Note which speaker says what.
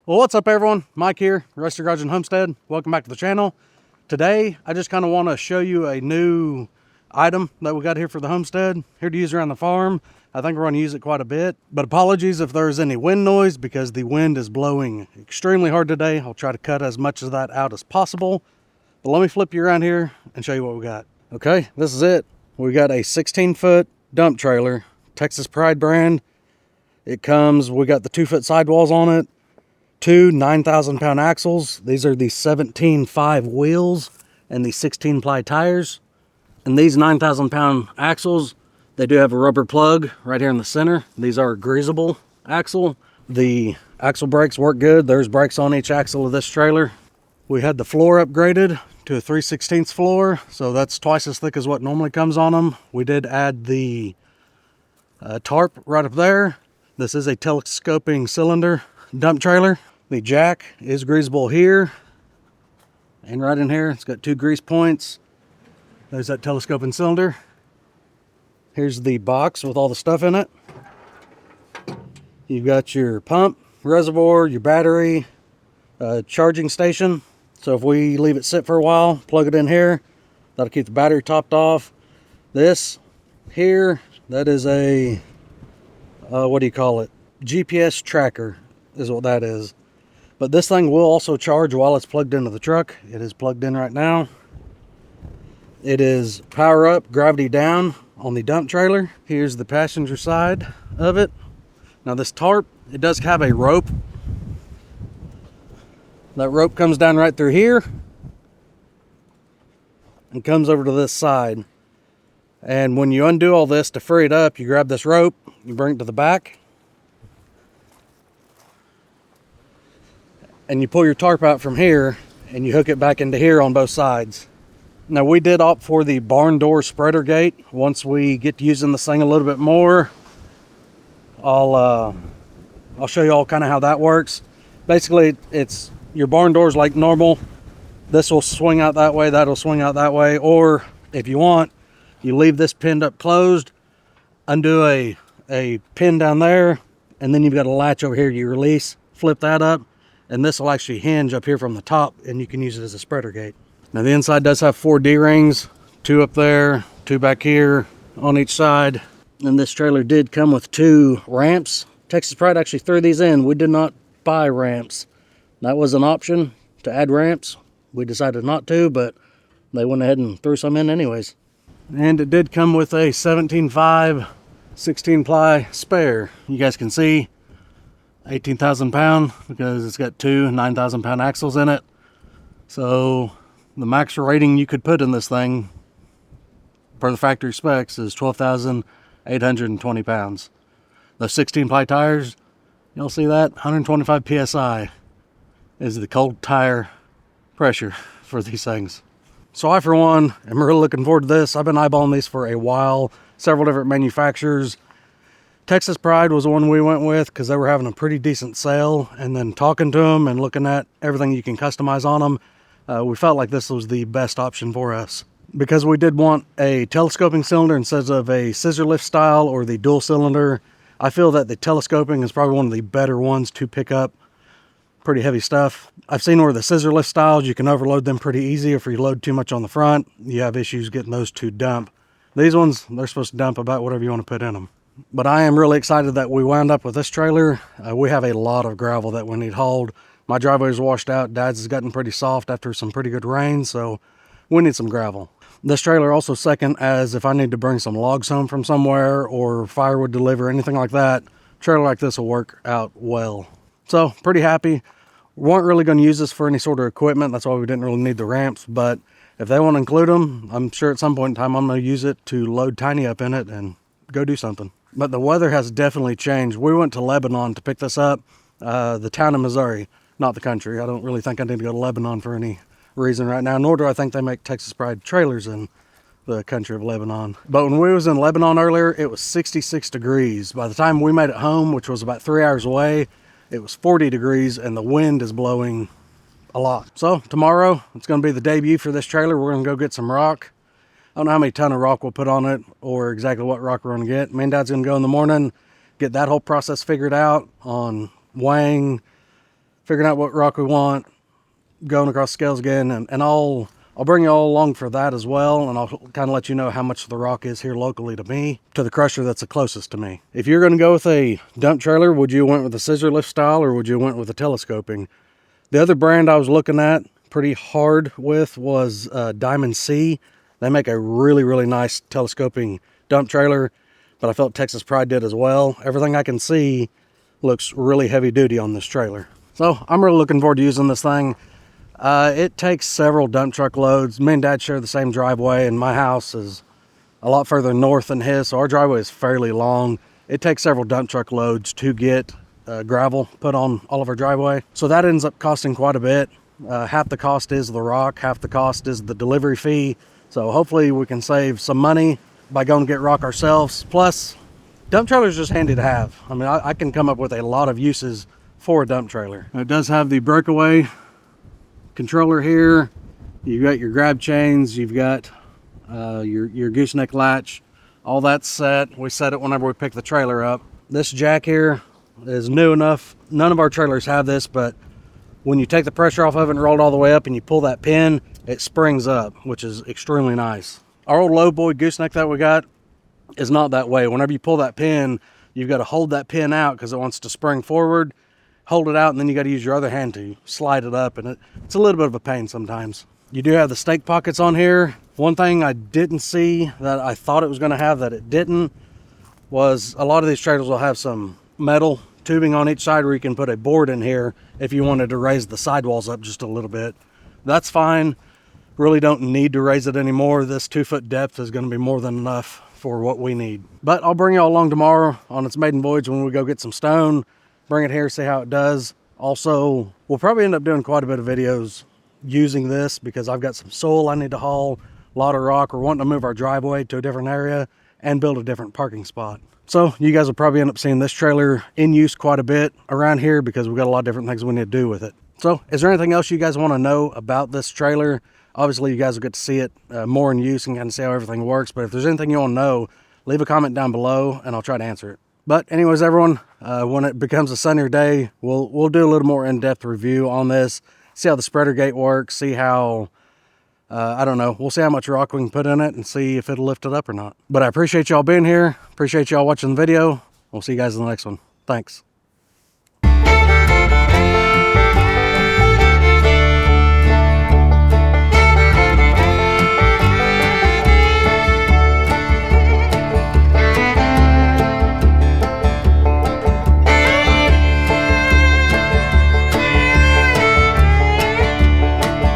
Speaker 1: Well, what's up everyone? Mike here, Rustygarage and Homestead. Welcome back to the channel. Today, I just kind of want to show you a new item that we got here for the homestead. Here to use around the farm. I think we're going to use it quite a bit. But apologies if there's any wind noise because the wind is blowing extremely hard today. I'll try to cut as much of that out as possible. But let me flip you around here and show you what we got. Okay, this is it. We got a 16-foot dump trailer, Texas Pride brand. It comes, we got the 2-foot sidewalls on it. Two 9,000-pound axles. These are the 17.5 wheels and the 16-ply tires. And these 9,000-pound axles, they do have a rubber plug right here in the center. These are greasable axle. The axle brakes work good. There's brakes on each axle of this trailer. We had the floor upgraded to a 3/16 floor, so that's twice as thick as what normally comes on them. We did add the tarp right up there. This is a telescoping cylinder dump trailer. The jack is greasable here and right in here. It's got 2 grease points. There's that telescoping cylinder. Here's the box with all the stuff in it. You've got your pump, reservoir, your battery, charging station. So if we leave it sit for a while, plug it in here, that'll keep the battery topped off. This here, that is a, what do you call it? GPS tracker is what that is. But this thing will also charge while it's plugged into the truck. It is plugged in right now. It is power up, gravity down on the dump trailer. Here's the passenger side of it. Now this tarp, it does have a rope. That rope comes down right through here and comes over to this side. And when you undo all this to free it up, you grab this rope, you bring it to the back, and you pull your tarp out from here and you hook it back into here on both sides. Now we did opt for the barn door spreader gate. Once we get to using this thing a little bit more, I'll show you all kind of how that works. Basically, it's your barn doors like normal. This will swing out that way, that'll swing out that way. Or if you want, you leave this pinned up closed, undo a pin down there, and then you've got a latch over here you release, flip that up, and this will actually hinge up here from the top and you can use it as a spreader gate. Now the inside does have 4 D-rings, 2 up there, 2 back here on each side. And this trailer did come with 2 ramps. Texas Pride actually threw these in. We did not buy ramps. That was an option to add ramps. We decided not to, but they went ahead and threw some in anyways. And it did come with a 17.5 16-ply spare. You guys can see 18,000 pound because it's got 2 9,000-pound axles in it. So the max rating you could put in this thing per the factory specs is 12,820 pounds. The 16-ply tires, you'll see that 125 psi is the cold tire pressure for these things. So I, for one, am really looking forward to this. I've been eyeballing these for a while, several different manufacturers. Texas Pride was the one we went with because they were having a pretty decent sale, and then talking to them and looking at everything you can customize on them, we felt like this was the best option for us. Because we did want a telescoping cylinder instead of a scissor lift style or the dual cylinder. I feel that the telescoping is probably one of the better ones to pick up pretty heavy stuff. I've seen where the scissor lift styles, you can overload them pretty easy. If you load too much on the front, you have issues getting those to dump. These ones, they're supposed to dump about whatever you want to put in them. But I am really excited that we wound up with this trailer. We have a lot of gravel that we need hauled. My driveway is washed out. Dad's has gotten pretty soft after some pretty good rain, so we need some gravel. This trailer also second as if I need to bring some logs home from somewhere or firewood deliver, anything like that, a trailer like this will work out well. So pretty happy. We weren't really going to use this for any sort of equipment. That's why we didn't really need the ramps. But if they want to include them, I'm sure at some point in time I'm going to use it to load Tiny up in it and go do something. But the weather has definitely changed. We went to Lebanon to pick this up, the town of Missouri, not the country. I don't really think I need to go to Lebanon for any reason right now, nor do I think they make Texas Pride trailers in the country of Lebanon. But when we was in Lebanon earlier, it was 66 degrees. By the time we made it home, which was about 3 hours away, it was 40 degrees and the wind is blowing a lot. So tomorrow, it's going to be the debut for this trailer. We're going to go get some rock. I don't know how many ton of rock we'll put on it or exactly what rock we're going to get. Me and Dad's going to go in the morning, get that whole process figured out on weighing, figuring out what rock we want, going across scales again, and I'll bring you all along for that as well, and I'll kind of let you know how much the rock is here locally to me, to the crusher that's the closest to me. If you're going to go with a dump trailer, would you went with the scissor lift style, or would you went with the telescoping? The other brand I was looking at pretty hard with was Diamond C. They make a really, really nice telescoping dump trailer, but I felt Texas Pride did as well. Everything I can see looks really heavy duty on this trailer. So I'm really looking forward to using this thing. It takes several dump truck loads. Me and Dad share the same driveway, and my house is a lot further north than his, so our driveway is fairly long. It takes several dump truck loads to get gravel put on all of our driveway. So that ends up costing quite a bit. Half the cost is the rock, half the cost is the delivery fee. So hopefully we can save some money by going to get rock ourselves. Plus, dump trailers are just handy to have. I mean, I can come up with a lot of uses for a dump trailer. It does have the breakaway controller here. You've got your grab chains, you've got your gooseneck latch, all that's set. We set it whenever we pick the trailer up. This jack here is new enough. None of our trailers have this, but when you take the pressure off of it and roll it all the way up and you pull that pin, it springs up, which is extremely nice. Our old low boy gooseneck that we got is not that way. Whenever you pull that pin, you've got to hold that pin out because it wants to spring forward, hold it out, and then you got to use your other hand to slide it up, and it's a little bit of a pain sometimes. You do have the stake pockets on here. One thing I didn't see that I thought it was going to have that it didn't was a lot of these trailers will have some metal tubing on each side where you can put a board in here if you wanted to raise the sidewalls up just a little bit. That's fine. Really don't need to raise it anymore. This 2-foot depth is going to be more than enough for what we need. But I'll bring you all along tomorrow on its maiden voyage when we go get some stone, bring it here, see how it does. Also, we'll probably end up doing quite a bit of videos using this because I've got some soil I need to haul, a lot of rock. We're wanting to move our driveway to a different area and build a different parking spot. So you guys will probably end up seeing this trailer in use quite a bit around here because we've got a lot of different things we need to do with it. So is there anything else you guys want to know about this trailer? Obviously you guys will get to see it more in use and kind of see how everything works. But if there's anything you want to know, leave a comment down below and I'll try to answer it. But anyways, everyone, when it becomes a sunnier day, we'll do a little more in-depth review on this, see how the spreader gate works, see how, I don't know, we'll see how much rock we can put in it and see if it'll lift it up or not. But I appreciate y'all being here. Appreciate y'all watching the video. We'll see you guys in the next one. Thanks.